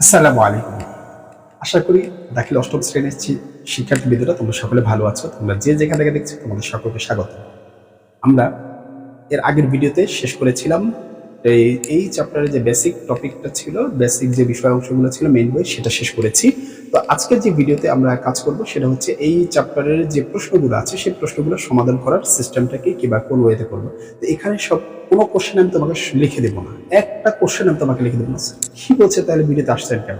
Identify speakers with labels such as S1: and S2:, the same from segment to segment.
S1: আসসালামু আলাইকুম। আশা করি দাখিল অষ্টম শ্রেণীর শিক্ষার্থীবৃন্দরা তোমরা সকলে ভালো আছো। তোমরা যে যেখান থেকে দেখছো তোমাদের সকলকে স্বাগত। আমরা এর আগের ভিডিওতে শেষ করেছিলাম এই চ্যাপ্টারের যে বেসিক টপিকটা ছিল, বেসিক যে বিষয় অংশগুলো ছিল মেইন বই, সেটা শেষ করেছি। তো আজকের যে ভিডিওতে আমরা কাজ করব সেটা হচ্ছে এই চ্যাপ্টারের যে প্রশ্নগুলো আছে সেই প্রশ্নগুলো সমাধান করার সিস্টেমটাকে কিংবা কোন ওয়েতে করবো। তো এখানে সব কোনো কোশ্চেন আমি তোমাকে লিখে দেবো না, একটা কোশ্চেন আমি তোমাকে লিখে দেবো না। কি বলছে তাহলে ভিডিওতে আসছেন কেন?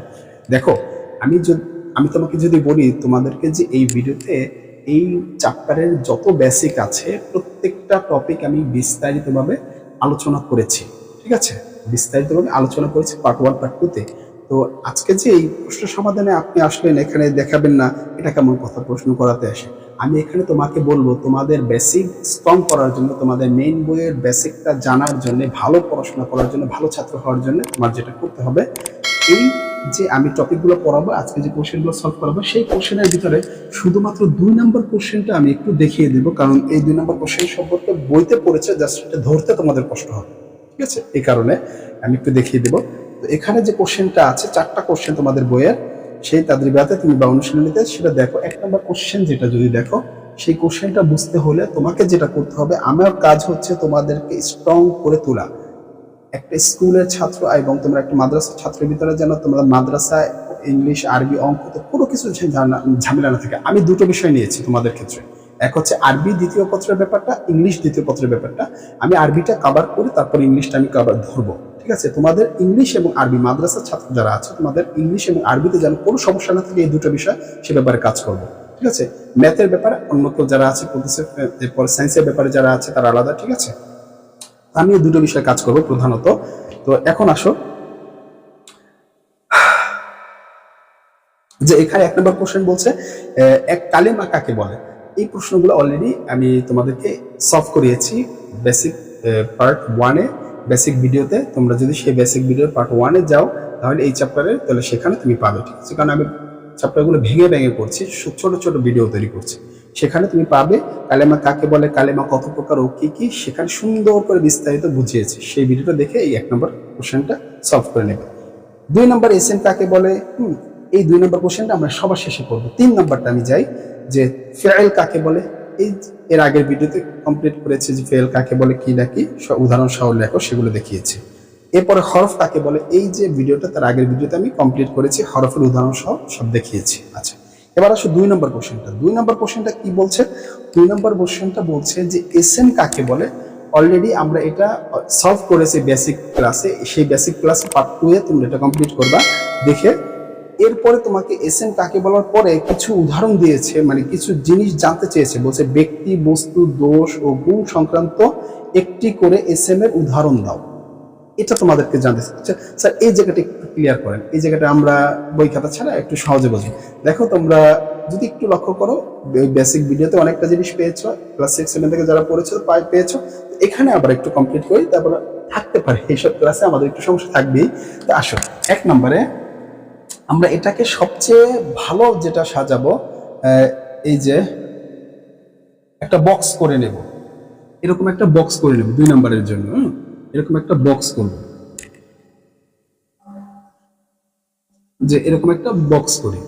S1: দেখো, আমি তোমাকে যদি বলি তোমাদেরকে যে এই ভিডিওতে এই চ্যাপ্টারের যত বেসিক আছে প্রত্যেকটা টপিক আমি বিস্তারিতভাবে আলোচনা করেছি, ঠিক আছে? বিস্তারিতভাবে আলোচনা করেছি পার্ট 1 পার্ট 2 তে। তো আজকে যে এই প্রশ্ন সমাধানে আপনি আসলেন, এখানে দেখাবেন না, এটা কেমন কথা? প্রশ্ন করাতে আসে। আমি এখানে তোমাকে বলবো তোমাদের বেসিক স্ট্রং করার জন্য, তোমাদের মেইন বইয়ের বেসিকটা জানার জন্য, ভালো পড়াশোনা করার জন্য, ভালো ছাত্র হওয়ার জন্য তোমার যেটা করতে হবে, এই যে আমি টপিকগুলো পড়াবো, আজকে যে কোশ্চেনগুলো সলভ করাবো, সেই কোশ্চেনের ভিতরে শুধুমাত্র 2 নম্বর কোশ্চেনটা আমি একটু দেখিয়ে দেবো, কারণ এই 2 নম্বর কোশ্চেন সম্পর্কে বইতে পড়েছে, জাস্ট এটা ধরতে তোমাদের কষ্ট হবে, ঠিক আছে? এই কারণে আমি একটু দেখিয়ে দেবো। তো এখানে যে কোশ্চেনটা আছে, 4টা কোশ্চেন তোমাদের বইয়ের, সেই তাদরিবাতে তুমি বা অনুশীলনীতে সেটা দেখো। 1 নম্বর কোশ্চেন যেটা যদি দেখো, সেই কোশ্চেনটা বুঝতে হলে তোমাকে যেটা করতে হবে, আমার কাজ হচ্ছে তোমাদেরকে স্ট্রং করে তোলা। একটা স্কুলের ছাত্র এবং তোমরা একটা মাদ্রাসার ছাত্রের ভিতরে যেন তোমরা মাদ্রাসায় ইংলিশ, আরবি, অঙ্ক তো কোনো কিছু ঝামেলা না থাকে। আমি 2টো বিষয় নিয়েছি তোমাদের ক্ষেত্রে, এক হচ্ছে আরবি দ্বিতীয় পত্রের ব্যাপারটা, ইংলিশ দ্বিতীয় পত্রের ব্যাপারটা। আমি আরবিটা কভার করে তারপর ইংলিশটা আমি কভার ধরবো, ঠিক আছে? তোমাদের ইংলিশ এবং আরবি, মাদ্রাসার ছাত্র যারা আছে, তোমাদের ইংলিশ এবং আরবিতে যেন কোনো সমস্যা না থাকে, এই 2টো বিষয় সে ব্যাপারে কাজ করবো, ঠিক আছে? ম্যাথের ব্যাপারে অন্য কেউ যারা আছে করতেছে, এরপর সায়েন্সের ব্যাপারে যারা আছে তারা আলাদা, ঠিক আছে? আমি 2টো বিষয়ে কাজ করব প্রধানত। তো এখন আসো যে এখানে 1 নম্বর কোশ্চেন বলছে এক কালেমা কাকে বলে। এই প্রশ্নগুলো অলরেডি আমি তোমাদেরকে সলভ করিয়েছি বেসিক পার্ট 1 এ, বেসিক ভিডিওতে। তোমরা যদি সেই বেসিক ভিডিওর পার্ট 1 এ যাও তাহলে এই চ্যাপ্টারের, তাহলে সেখানে তুমি পাবে, ঠিক আছে? কারণ আমি চ্যাপ্টারগুলো ভেঙে ভেঙে করছি, ছোট ছোট ভিডিও তৈরি করছি, সেখানে তুমি পাবে কালেমা কাকে বলে, কালেমা কত প্রকার ও কি কি, সেখানে সুন্দর করে বিস্তারিত বুঝিয়েছি। সেই ভিডিওটা দেখে এই 1 নম্বর কোশ্চেনটা সলভ করে নেবে। 2 নম্বর এসএম কাকে বলে, এই 2 নম্বর কোশ্চেনটা আমরা সবার শেষে করবো। 3 নম্বরটা আমি যাই যে ফেল কাকে বলে। এই এর আগের ভিডিওতে কমপ্লিট করেছি যে ফেল কাকে বলে, কি না কি উদাহরণ সহ লেখো, সেগুলো দেখিয়েছি। এরপরে হরফ কাকে বলে, এই যে ভিডিওটা তার আগের ভিডিওতে আমি কমপ্লিট করেছি, হরফের উদাহরণ সহ সব দেখিয়েছি। আচ্ছা, এবার আসো 2 নম্বর কোশ্চেনটা। 2 নম্বর কোশ্চেনটা কি বলছে? 2 নম্বর কোশ্চেনটা বলছে যে এসএম কাকে বলে। অলরেডি আমরা এটা সলভ করেছি বেসিক ক্লাসে, সেই বেসিক ক্লাস পার্ট 2 এ তোমরা এটা কমপ্লিট করবা দেখে। এরপরে তোমাকে এসএম কাকে বলার পরে কিছু উদাহরণ দিয়েছে, মানে কিছু জিনিস জানতে চেয়েছে। বলছে ব্যক্তি, বস্তু, দোষ ও গুণ সংক্রান্ত একটি করে এসএম এর উদাহরণ দাও। এটা তোমাদেরকে জানতে চাচ্ছে। স্যার এই জায়গাটা একটু ক্লিয়ার করেন, এই জায়গাটা আমরা বই খাতা ছাড়া একটু সহজে বুঝি। দেখো, তোমরা যদি একটু লক্ষ্য করো, বেসিক ভিডিওতে অনেকটা জিনিস পেয়েছো, ক্লাস 6-7 থেকে যারা পড়েছো পেয়েছো। এখানে আবার একটু কমপ্লিট করি, তারপর থাকতে পারে এইসব ক্লাসে আমাদের একটু সমস্যা থাকবেই। তো আসো 1 নম্বরে আমরা এটাকে সবচেয়ে ভালো যেটা সাজাবো, এই যে একটা বক্স করে নেব, এরকম একটা বক্স করে নেব 2 নম্বরের জন্য। এরকম একটা বক্স করব, যে এরকম একটা বক্স করি,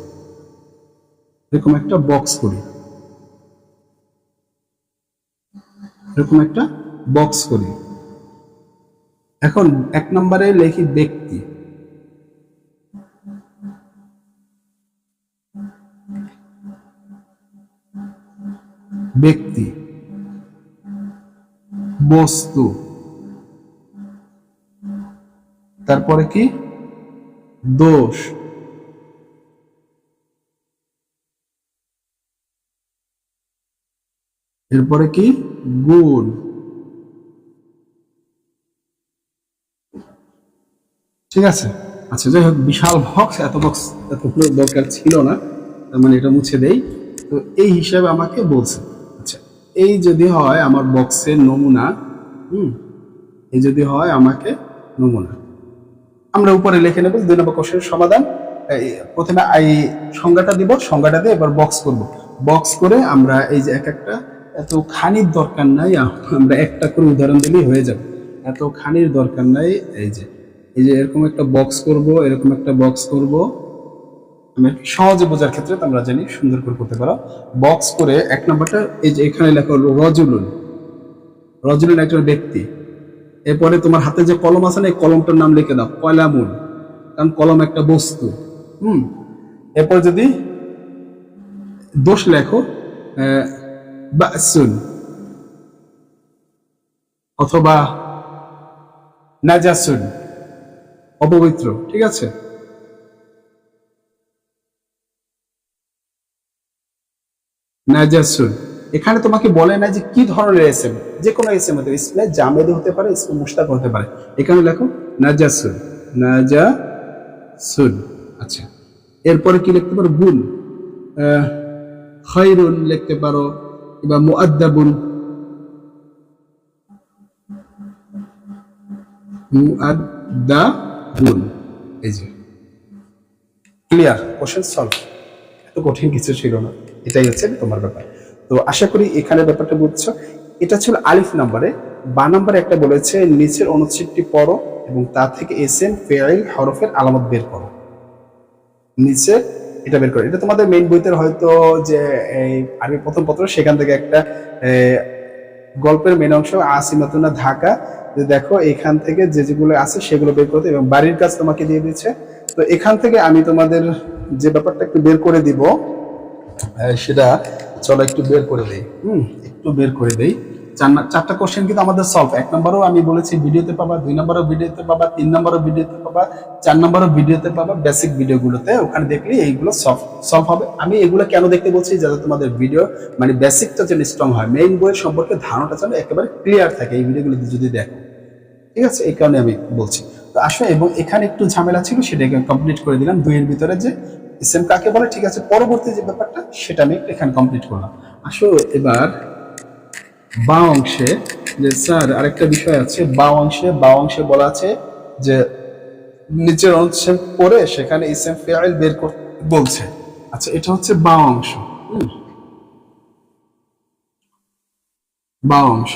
S1: এরকম একটা বক্স করি, এরকম একটা বক্স করি। এখন 1 নম্বরে লিখি ব্যক্তি, ব্যক্তি, বস্তু, তারপরে কি দোষ, এরপরে কি গুণ। ঠিক আছে? আচ্ছা, যাই হোক, বিশাল বক্স, এত বক্স এতগুলো দরকার ছিল না, তার মানে এটা মুছে দেই। তো এই হিসাবে আমাকে বলছে। আচ্ছা, এই যদি হয় আমার বক্সের নমুনা, এই যদি হয় আমাকে নমুনা, আমরা উপরে লিখে নেব 2 নম্বর কোশ্চেনের সমাধান। প্রথমে এই সংজ্ঞাটা দিব, সংজ্ঞাটা দিয়ে এবার বক্স করব। বক্স করে আমরা এই যে এক একটা, এত খানির দরকার নাই, আমরা একটা করে উদাহরণ দিলেই হয়ে যাবে, এত খানির দরকার নাই। এই যে এই যে এরকম একটা বক্স করব, এরকম একটা বক্স করব। আমি সহজে বোঝার ক্ষেত্রে তোমরা জানি সুন্দর করে করতে পারো। বক্স করে এক নাম্বারটা এই যে এখানে লেখা হলো রজুলুন। রজুলুন একজন ব্যক্তি। এরপরে তোমার হাতে যে কলম আছে না, এই কলমটার নাম লিখে দাও কলামুন, কারণ কলম একটা বস্তু। এরপর যদি দোষ লেখো বাসুন অথবা নাজাসুন, অপবিত্র। ঠিক আছে, নাজাসুন। এখানে তোমাকে বলে না যে কি ধরনের এসএম, যে কোনো এসএম হতে পারে, ইসমে জামেদ হতে পারে, ইসমে মুশতাক হতে পারে। এখানে লেখো নাজাসুন, নাজাসুন। আচ্ছা, এরপরে কি লিখতে পারো? বুন, খায়রুন লিখতে পারো, বা মুআদ্দাবুন, মুআদ্দাবুন। এই যে ক্লিয়ার, কোশ্চেন সলভ। এত কঠিন কিছু ছিল না, এটাই হচ্ছে তোমার ব্যাপার। তো আশা করি এখানে ব্যাপারটা বুঝছো। এটা ছিল আলিফ নাম্বারে। বা নাম্বারে একটা বলেছে নিচের অনুচ্ছেদটি পড়ো এবং তা থেকে এসএম ফেইল হরফের আলামত বের করো। নিচে এটা বের করো। এটা তোমাদের মেইন বইতে হয়তো যে এই আরবি প্রথম পত্র, সেখান থেকে একটা গল্পের মেন অংশ আসিমাতুনা ঢাকা, দেখো এখান থেকে যে যেগুলো আছে সেগুলো বের করতে, এবং বাড়ির কাজ তোমাকে দিয়ে দিচ্ছে। তো এখান থেকে আমি তোমাদের যে ব্যাপারটা একটু বের করে দিব, সেটা চলো একটু বের করে দেই। একটু বের করে দেই। চারটা কোশ্চেন কিন্তু আমাদের সলভ। এক নম্বরও আমি বলেছি ভিডিওতে পাবা, 2 নম্বরও ভিডিওতে পাবা, 3 নম্বরও ভিডিওতে পাবা, 4 নম্বরও ভিডিওতে পাবা। বেসিক ভিডিওগুলোতে ওখানে দেখলে এইগুলো সলভ হবে। আমি এগুলো কেন দেখতে বলছি, যাতে তোমাদের ভিডিও মানে বেসিকটা যেন স্ট্রং হয়, মেইন বইয়ের সম্পর্কে ধারণাটা যেন একেবারে ক্লিয়ার থাকে এই ভিডিওগুলো যদি দেখো। ঠিক আছে, এই কারণে আমি বলছি। তো আসলে এবং এখানে একটু ঝামেলা ছিল, সেটাকে কমপ্লিট করে দিলাম 2 এর ভিতরে যে এসএম কাকে বলে। ঠিক আছে, পরবর্তী যে ব্যাপারটা সেটা আমি এখানে কমপ্লিট করলাম। আসলে এবার বা অংশে যে স্যার আরেকটা বিষয় আছে, বা অংশে বলা আছে যে নিচের অংশে পড়ে সেখানে ইসম ফাইল বের করতে বলছে। আচ্ছা, এটা হচ্ছে বা অংশ। বা অংশ,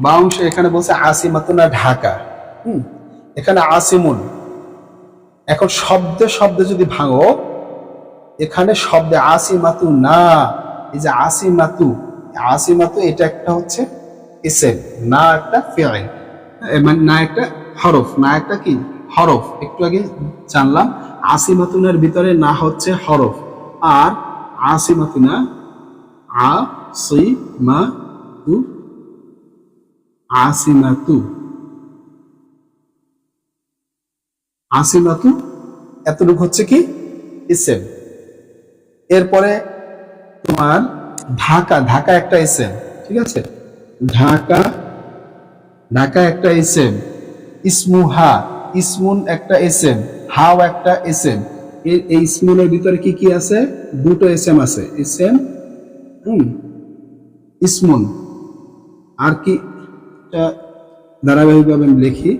S1: বা অংশ এখানে বলছে আসিমাতুনা ঢাকা। এখানে আসিমুন। এখন শব্দে শব্দে যদি ভাঙো, এখানে শব্দে আসিমাতু না, এই যে আসিমাতু, আসিমাতু এটা একটা হচ্ছে ইসেম, না একটা ফেইল, মানে না একটা হরফ, না একটা কি হরফ। একটু আগে জানলাম আসিমাতুনার ভিতরে না হচ্ছে হরফ, আর আসিমাতুনা আসিমাতু, আসিমাতু, আসিমাতু এতটুকু হচ্ছে কি ইসেম। এরপরে তোমার ঢাকা, ঢাকা একটা এসএম। ঠিক আছে, ঢাকা, ঢাকা একটা এসএম। ইসমুহা, ইসমুন একটা এসএম, হাও একটা এসএম। এই ইসমুনের ভিতরে কি কি আছে? দুটো এসএম আছে, এসএম ইসমুন। আর কি ধারাবাহিকভাবে আমি লিখি,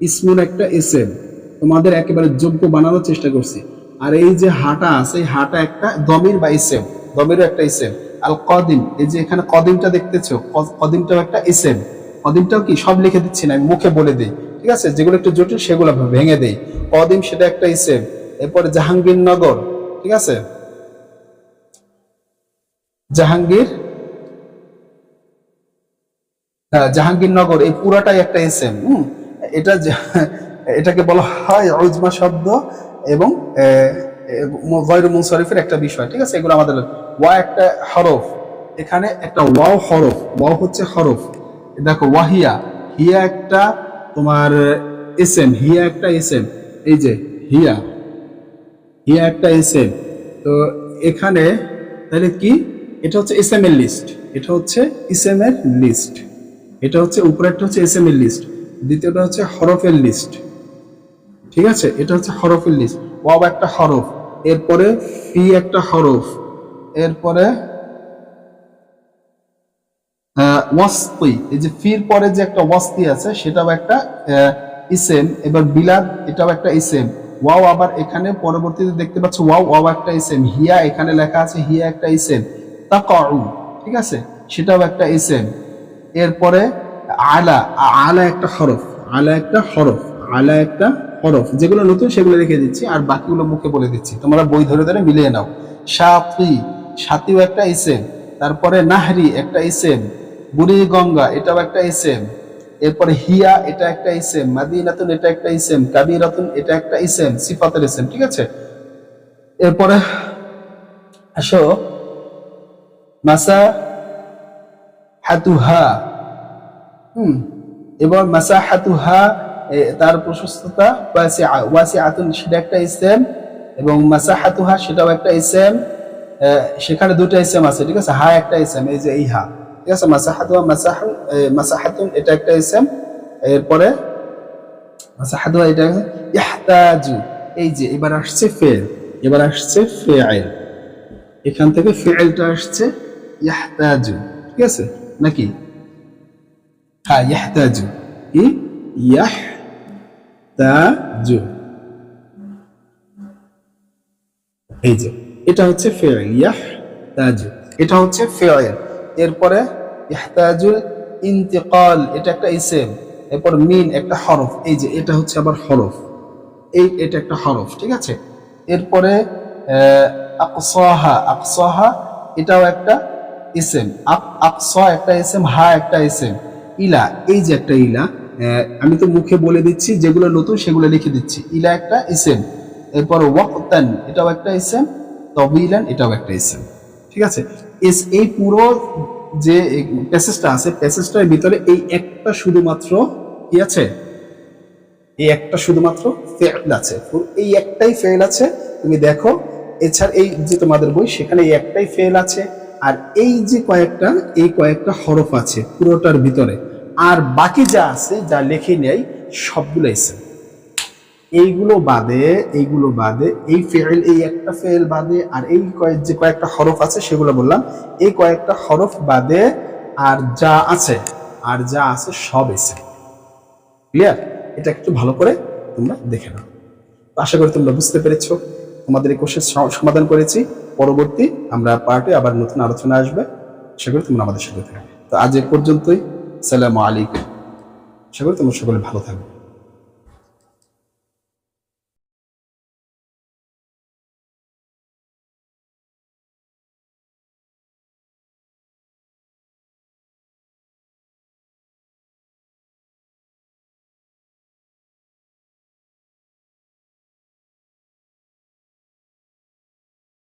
S1: ইসমুন একটা এসএম, তোমাদের একেবারে যোগ্য বানানোর চেষ্টা করছি। আর এই যে হাটা আছে, এই হাটা একটা দমির বা ইসেম, দমিরও একটা ইসেম। আল কদিম, এই যে এখানে কদিমটা দেখতেছো, কদিমটাও একটা ইসেম। কদিমটাও কি সব লিখে দিচ্ছি না, আমি মুখে বলে দিই। ঠিক আছে, যেগুলো একটু জটিল সেগুলো ভেঙে দেই। কদিম সেটা একটা ইসেম। এরপরে জাহাঙ্গীরনগর, ঠিক আছে, জাহাঙ্গীর, জাহাঙ্গীরনগর এই পুরাটাই একটা এসএম। এটা এটাকে বলা হয় উজমা শব্দ এবং গয়রু মুনসারিফের একটা বিষয়। ঠিক আছে, এগুলো আমাদের। ওয়া একটা হরফ, এখানে একটা ওয়াও হরফ, ওয়াও হচ্ছে হরফ। দেখো ওয়াহিয়া, হিয়া একটা তোমার এসএম, হিয়া একটা এসএম। এই যে হিয়া, হিয়া একটা এসএম। তো এখানে তাহলে কি, এটা হচ্ছে এসএম এর লিস্ট, এটা হচ্ছে ইসএম এর লিস্ট। এটা হচ্ছে উপরেরটা হচ্ছে এসএম এর লিস্ট, দ্বিতীয়টা হচ্ছে হরফের লিস্ট। ঠিক আছে, এটা হচ্ছে হরফের লিস্ট। ওয়াও একটা হরফ, এরপরে ফি একটা হরফ, এরপরে ওয়াসতি, এই যে ফির পরে যে একটা ওয়াসতি আছে সেটাও একটা ইসেম। এবার বিলাদ, এটাও একটা ইসেম। ওয়াও আবার এখানে পরবর্তীতে দেখতে পাচ্ছ ওয়াও, ওয়াও একটা ইসেম। হিয়া এখানে লেখা আছে, হিয়া একটা ইসেম। তাকাউ, ঠিক আছে, সেটাও একটা ইসেম। এরপরে আলা, আলা একটা হরফ, আলা একটা হরফ, আলা একটা হরফ, যেগুলো নতুন সেগুলো রেখে দিচ্ছি আর বাকিগুলো মুখে বলে দিচ্ছি, তোমরা বই ধরে ধরে মিলিয়ে নাও। সাতি, সাতিও একটা ইসেম, তারপরে নাহরি একটা ইসেম, বুড়ি গঙ্গা এটাও একটা ইসেম, এরপরে হিয়া এটা একটা ইসেম, মাদিনাতুন এটা একটা ইসেম, কাবিরাতুন এটা একটা ইসেম, সিফাতের ইসেম, ঠিক আছে। এরপরে আসো মাসা হাতুহা, এবার মাসা হাতুহা তার প্রশস্ততা ওয়াসিআতুন সেটা একটা ইসেম, এবং মাসা হাতুহা সেটাও একটা ইসেম, সেখানে দুটো ইসেম আছে, ঠিক আছে। হা একটা ইসেম, এই যে এই হা, ঠিক আছে। মাসা হাতুহা মাসাহাতুন এটা একটা ইসেম, এরপরে মাসা হাতুহা এটা ইয়াহতাজু, এই যে এবার আসছে ফেল, এবার আসছে ফেআইল, এখান থেকে ফেআইলটা আসছে ইয়াহতাজু, ঠিক আছে নাকি? হ্যাঁ ইয়াহতাজু, কি ইয়াহতাজু, এই যে এটা হচ্ছে ফেআইল, ইয়াহতাজু এটা হচ্ছে ফেআইল। এরপরে ইহতাজুল ইন্তিকাল এটা একটা ইসেম, এরপর মিন একটা হরফ, এই যে এটা হচ্ছে আবার হরফ, এটা একটা হরফ, ঠিক আছে। এরপরে আকসাহা, আকসাহা এটাও একটা ইসেম, আকসা একটা ইসেম, হা একটা ইসেম, ইলা এই যে একটা ইলা, আমি তো মুখে বলে দিচ্ছি, যেগুলো নতুন সেগুলো লিখে দিচ্ছি। ইলা একটা ইসেম, এরপর ওয়াক্তান এটাও একটা ইসেম, তবিলান এটাও একটা ইসেম, ঠিক আছে। এই পুরো যে প্যাসেজটা আছে, প্যাসেজটার ভিতরে এই একটা শুধুমাত্র কি আছে, এই একটা শুধুমাত্র ফেল আছে, এই একটাই ফেল আছে, তুমি দেখো। এছাড়া এই যে তোমাদের বই সেখানে এই একটাই ফেল আছে, আর এই যে কয়েকটা হরফ আছে পুরোটার ভিতরে, আর বাকি যা আছে যা লেখে নেই সবগুলো এসে, এইগুলো বাদে এই ফেল, এই একটা ফেল বাদে, আর এই কয়েকটা হরফ আছে সেগুলো বললাম, এই কয়েকটা হরফ বাদে আর যা আছে সব এসে। ক্লিয়ার? এটা একটু ভালো করে তোমরা দেখে নাও। আশা করি তোমরা বুঝতে পেরেছো। তোমাদের এই কোশ্চেন সমাধান করেছি। পরবর্তী আমরা পার্টে আবার নতুন আলোচনা আসবে, আশা করি তোমরা আমাদের সাথে থাকবে। তো আজ এ পর্যন্তই। আসসালামু আলাইকুম। আশা করি তোমরা সকলে ভালো থাকবে।